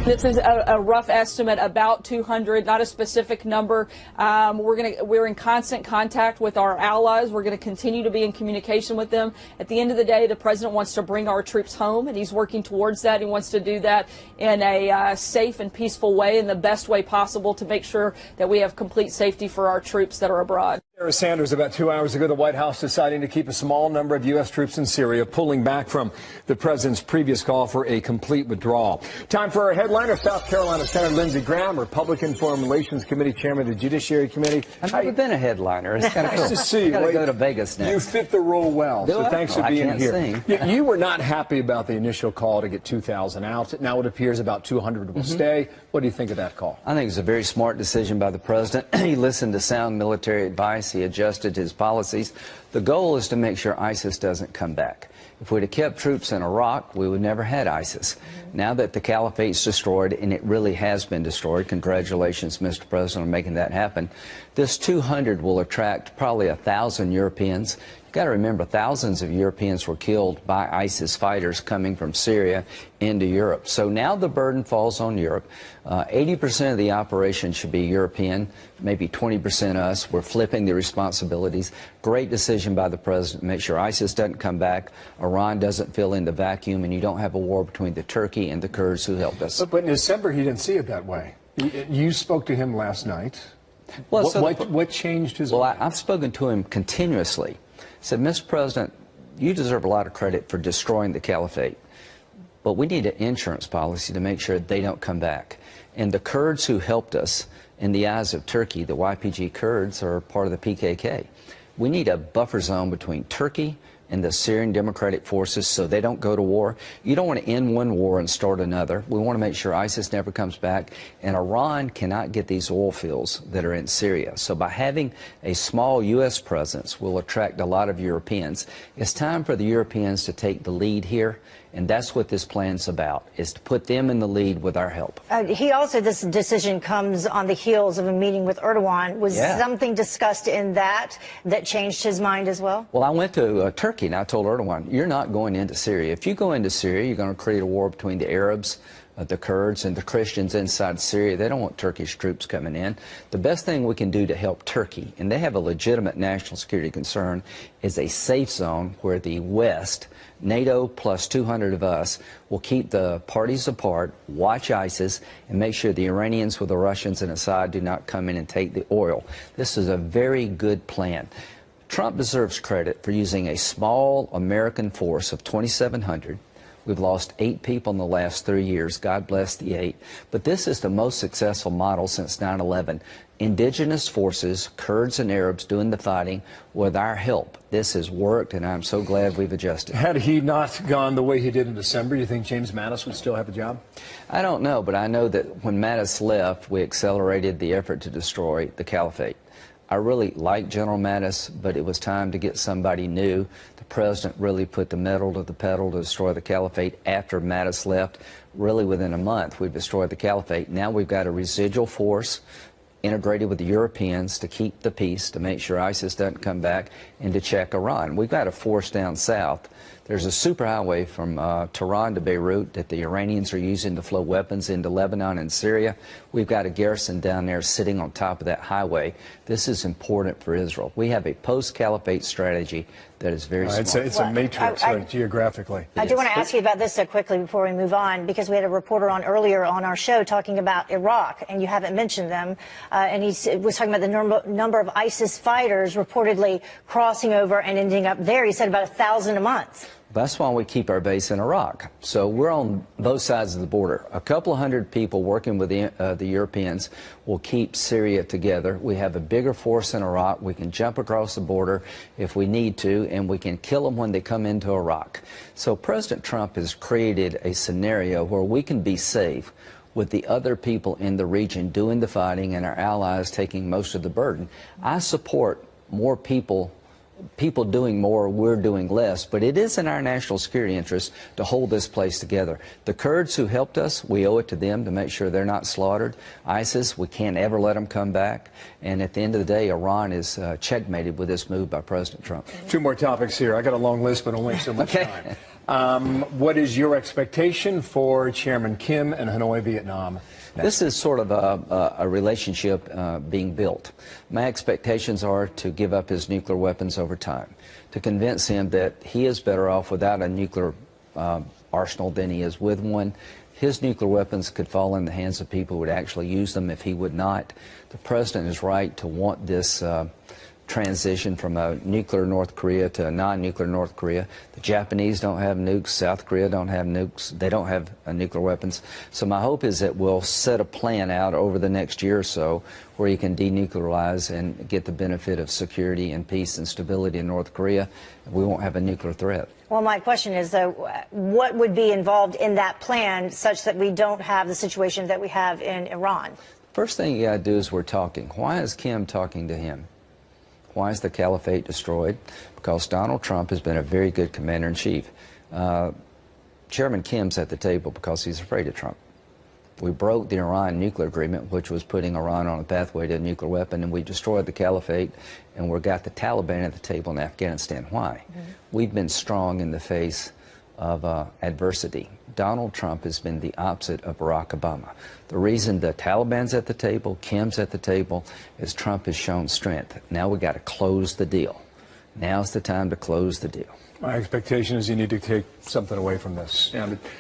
This is a rough estimate, about 200, not a specific number. We're in constant contact with our allies. We're going to continue to be in communication with them. At the end of the day, the president wants to bring our troops home, and he's working towards that. He wants to do that in a safe and peaceful way, in the best way possible, to make sure that we have complete safety for our troops that are abroad. Sarah Sanders, about 2 hours ago, the White House deciding to keep a small number of U.S. troops in Syria, pulling back from the president's previous call for a complete withdrawal. Time for our headliner, South Carolina Senator Lindsey Graham, Republican Foreign Relations Committee Chairman of the Judiciary Committee. I've never been a headliner. It's kind of cool. Nice to see you. Got to go to Vegas next. You fit the role well, so thanks for being here. Sing. You were not happy about the initial call to get 2,000 out. Now it appears about 200 will stay. What do you think of that call? I think it's a very smart decision by the president. He listened to sound military advice. He adjusted his policies. The goal is to make sure ISIS doesn't come back. If we'd have kept troops in Iraq, we would never had ISIS. Now that the caliphate's destroyed, and it really has been destroyed, congratulations, Mr. President, on making that happen, this 200 will attract probably 1,000 Europeans. You've got to remember, thousands of Europeans were killed by ISIS fighters coming from Syria into Europe. So now the burden falls on Europe. 80% of the operation should be European, maybe 20% us. We're flipping the responsibilities. Great decision by the president to make sure ISIS doesn't come back, Iran doesn't fill in the vacuum, and you don't have a war between the Turkey and the Kurds who helped us. But in December, he didn't see it that way. You spoke to him last night. Well, what changed his mind? I've spoken to him continuously. I said, Mr. President, you deserve a lot of credit for destroying the caliphate, but we need an insurance policy to make sure they don't come back. And the Kurds who helped us, in the eyes of Turkey, the YPG Kurds are part of the PKK. We need a buffer zone between Turkey and the Syrian Democratic Forces so they don't go to war. You don't want to end one war and start another. We want to make sure ISIS never comes back, and Iran cannot get these oil fields that are in Syria. So by having a small U.S. presence, we'll attract a lot of Europeans. It's time for the Europeans to take the lead here, and that's what this plan's about, is to put them in the lead with our help. This decision comes on the heels of a meeting with Erdogan. Was something discussed in that changed his mind as well? Well, I went to Turkey, and I told Erdogan, you're not going into Syria. If you go into Syria, you're going to create a war between the Arabs, the Kurds, and the Christians inside Syria. They don't want Turkish troops coming in. The best thing we can do to help Turkey, and they have a legitimate national security concern, is a safe zone where the West, NATO plus 200 of us, will keep the parties apart, watch ISIS, and make sure the Iranians with the Russians and Assad do not come in and take the oil. This is a very good plan. Trump deserves credit for using a small American force of 2,700. We've lost 8 people in the last 3 years. God bless the 8. But this is the most successful model since 9/11. Indigenous forces, Kurds and Arabs, doing the fighting with our help. This has worked, and I'm so glad we've adjusted. Had he not gone the way he did in December, you think James Mattis would still have a job? I don't know, but I know that when Mattis left, we accelerated the effort to destroy the caliphate. I really like General Mattis, but it was time to get somebody new. The president really put the metal to the pedal to destroy the caliphate after Mattis left. Really within a month, we've destroyed the caliphate. Now we've got a residual force integrated with the Europeans to keep the peace, to make sure ISIS doesn't come back, and to check Iran. We've got a force down south. There's a superhighway from Tehran to Beirut that the Iranians are using to flow weapons into Lebanon and Syria. We've got a garrison down there sitting on top of that highway. This is important for Israel. We have a post-caliphate strategy that is very smart. It's a matrix geographically. I do want to ask you about this quickly before we move on, because we had a reporter on earlier on our show talking about Iraq, and you haven't mentioned them. And he was talking about the number of ISIS fighters reportedly crossing over and ending up there. He said about 1,000 a month. That's why we keep our base in Iraq. So we're on both sides of the border. A couple of hundred people working with the Europeans will keep Syria together. We have a bigger force in Iraq. We can jump across the border if we need to, and we can kill them when they come into Iraq. So President Trump has created a scenario where we can be safe with the other people in the region doing the fighting and our allies taking most of the burden. I support more people doing more, we're doing less, but it is in our national security interest to hold this place together. The Kurds who helped us, we owe it to them to make sure they're not slaughtered. ISIS, we can't ever let them come back. And at the end of the day, Iran is checkmated with this move by President Trump. 2 more topics here. I got a long list, but only so much time. What is your expectation for Chairman Kim and Hanoi, Vietnam? This is sort of a relationship being built. My expectations are to give up his nuclear weapons over time, to convince him that he is better off without a nuclear arsenal than he is with one. His nuclear weapons could fall in the hands of people who would actually use them if he would not. The president is right to want this transition from a nuclear North Korea to a non-nuclear North Korea. The Japanese don't have nukes. South Korea don't have nukes. They don't have nuclear weapons. So my hope is that we'll set a plan out over the next year or so where you can denuclearize and get the benefit of security and peace and stability in North Korea. We won't have a nuclear threat. Well, my question is, though, what would be involved in that plan such that we don't have the situation that we have in Iran? First thing you got to do is we're talking. Why is Kim talking to him? Why is the caliphate destroyed? Because Donald Trump has been a very good commander-in-chief. Chairman Kim's at the table because he's afraid of Trump. We broke the Iran nuclear agreement, which was putting Iran on a pathway to a nuclear weapon, and we destroyed the caliphate, and we got the Taliban at the table in Afghanistan. Why? We've been strong in the face of adversity. Donald Trump has been the opposite of Barack Obama. The reason the Taliban's at the table, Kim's at the table, is Trump has shown strength. Now we got to close the deal. Now's the time to close the deal. My expectation is you need to take something away from this.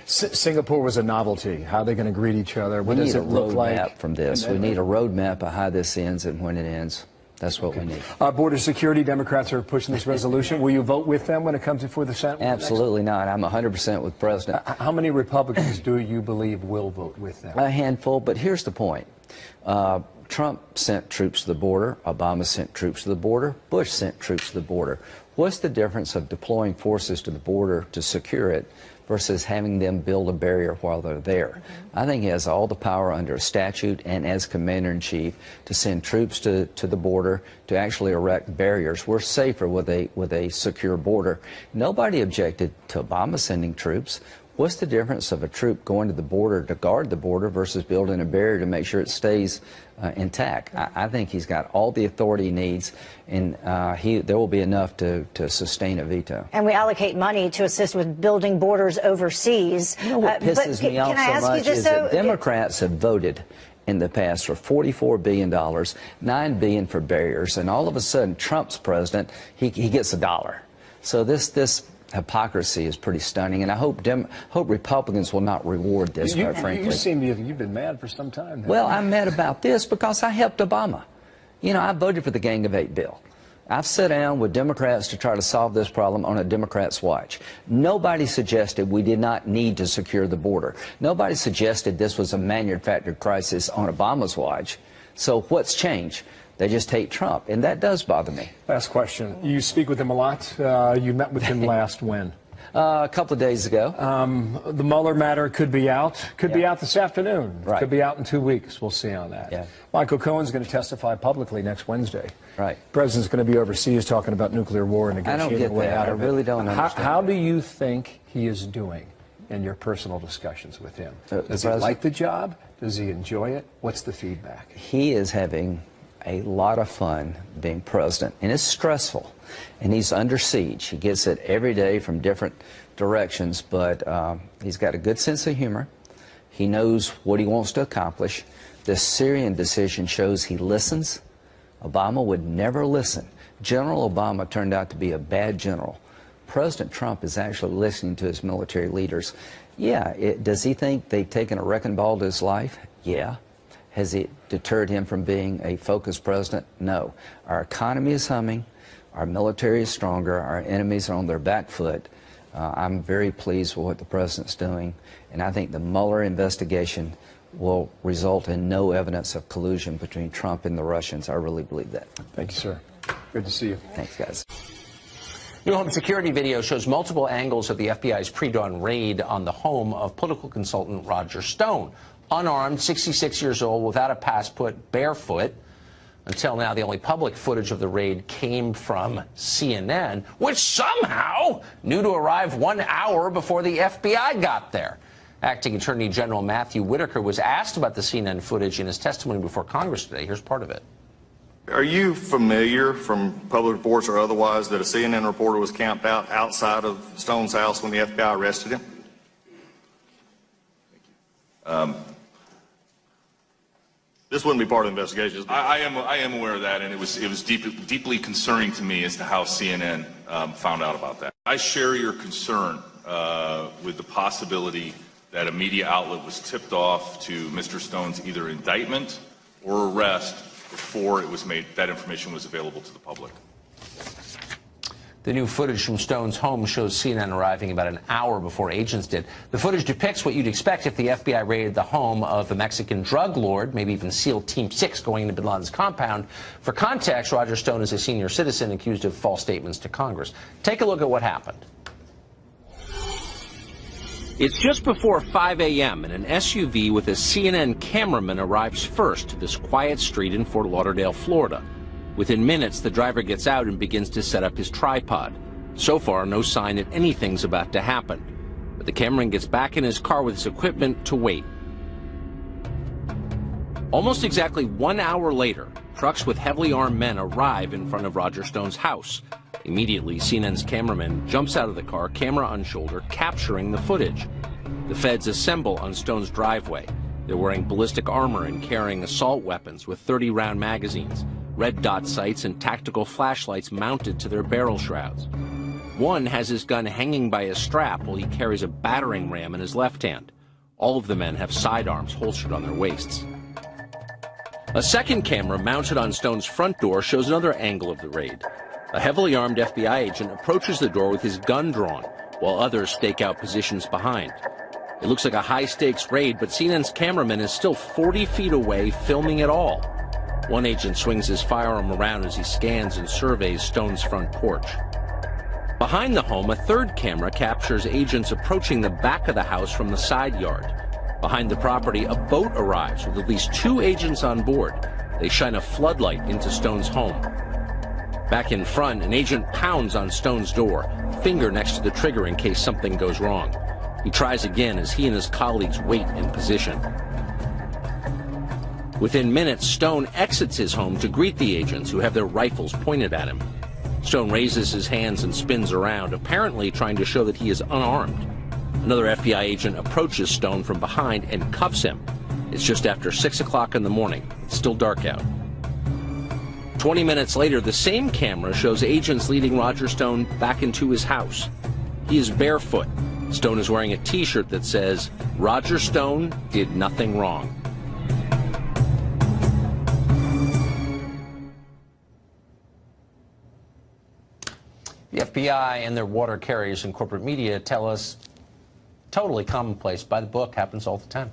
Singapore was a novelty. How are they going to greet each other? What does it look like? We need a roadmap from this. We need a roadmap of how this ends and when it ends. That's what we need. Border security, Democrats are pushing this resolution. Will you vote with them when it comes before the Senate? Absolutely not. I'm 100% with President. How many Republicans do you believe will vote with them? A handful, but here's the point. Trump sent troops to the border. Obama sent troops to the border. Bush sent troops to the border. What's the difference of deploying forces to the border to secure it versus having them build a barrier while they're there? I think he has all the power under a statute and as commander-in-chief to send troops to the border to actually erect barriers. We're safer with a secure border. Nobody objected to Obama sending troops. What's the difference of a troop going to the border to guard the border versus building a barrier to make sure it stays intact? I think he's got all the authority he needs, and there will be enough to sustain a veto. And we allocate money to assist with building borders overseas. You know what pisses me off so much is that Democrats have voted in the past for $44 billion, $9 billion for barriers, and all of a sudden Trump's president, he gets $1. So this hypocrisy is pretty stunning, and I hope Republicans will not reward this, quite frankly. You seem you've been mad for some time now. Well, I'm mad about this because I helped Obama. You know, I voted for the Gang of Eight bill. I've sat down with Democrats to try to solve this problem on a Democrat's watch. Nobody suggested we did not need to secure the border. Nobody suggested this was a manufactured crisis on Obama's watch. So what's changed? They just hate Trump, and that does bother me. Last question. You speak with him a lot. You met with him last when? A couple of days ago. The Mueller matter could be out. Could be out this afternoon. Right. Could be out in 2 weeks. We'll see on that. Yeah. Michael Cohen's going to testify publicly next Wednesday. Right. The president's going to be overseas talking about nuclear war and negotiating a way out of it. I really don't understand. How do you think he is doing in your personal discussions with him? Does he like the job? Does he enjoy it? What's the feedback? He is having a lot of fun being president, and it's stressful, and he's under siege. He gets it every day from different directions, but he's got a good sense of humor. He knows what he wants to accomplish. The Syrian decision shows he listens. Obama would never listen. General Obama turned out to be a bad general. President Trump is actually listening to his military leaders. Yeah, does he think they've taken a wrecking ball to his life? Yeah. Has it deterred him from being a focused president? No. Our economy is humming. Our military is stronger. Our enemies are on their back foot. I'm very pleased with what the president's doing, and I think the Mueller investigation will result in no evidence of collusion between Trump and the Russians. I really believe that. Thank you, sir. Good to see you. Thanks, guys. New home security video shows multiple angles of the FBI's pre-dawn raid on the home of political consultant Roger Stone. Unarmed, 66 years old, without a passport, barefoot. Until now, the only public footage of the raid came from CNN, which somehow knew to arrive 1 hour before the FBI got there. Acting Attorney General Matthew Whitaker was asked about the CNN footage in his testimony before Congress today. Here's part of it. Are you familiar from public reports or otherwise that a CNN reporter was camped out outside of Stone's house when the FBI arrested him? This wouldn't be part of the investigation. I am aware of that, and it was deeply concerning to me as to how CNN found out about that. I share your concern with the possibility that a media outlet was tipped off to Mr. Stone's either indictment or arrest before that information was available to the public. The new footage from Stone's home shows CNN arriving about an hour before agents did. The footage depicts what you'd expect if the FBI raided the home of a Mexican drug lord, maybe even SEAL Team 6 going into bin Laden's compound. For context, Roger Stone is a senior citizen accused of false statements to Congress. Take a look at what happened. It's just before 5 a.m. and an SUV with a CNN cameraman arrives first to this quiet street in Fort Lauderdale, Florida. Within minutes, the driver gets out and begins to set up his tripod. So far, no sign that anything's about to happen. But the cameraman gets back in his car with his equipment to wait. Almost exactly 1 hour later, trucks with heavily armed men arrive in front of Roger Stone's house. Immediately, CNN's cameraman jumps out of the car, camera on shoulder, capturing the footage. The feds assemble on Stone's driveway. They're wearing ballistic armor and carrying assault weapons with 30-round magazines, red dot sights, and tactical flashlights mounted to their barrel shrouds. One has his gun hanging by a strap while he carries a battering ram in his left hand. All of the men have sidearms holstered on their waists. A second camera mounted on Stone's front door shows another angle of the raid. A heavily armed FBI agent approaches the door with his gun drawn, while others stake out positions behind. It looks like a high-stakes raid, but CNN's cameraman is still 40 feet away, filming it all. One agent swings his firearm around as he scans and surveys Stone's front porch. Behind the home, a third camera captures agents approaching the back of the house from the side yard. Behind the property, a boat arrives with at least 2 agents on board. They shine a floodlight into Stone's home. Back in front, an agent pounds on Stone's door, finger next to the trigger in case something goes wrong. He tries again as he and his colleagues wait in position. Within minutes, Stone exits his home to greet the agents who have their rifles pointed at him. Stone raises his hands and spins around, apparently trying to show that he is unarmed. Another FBI agent approaches Stone from behind and cuffs him. It's just after 6 o'clock in the morning. It's still dark out. 20 minutes later, the same camera shows agents leading Roger Stone back into his house. He is barefoot. Stone is wearing a T-shirt that says, "Roger Stone did nothing wrong." The FBI and their water carriers and corporate media tell us totally commonplace, by the book, happens all the time.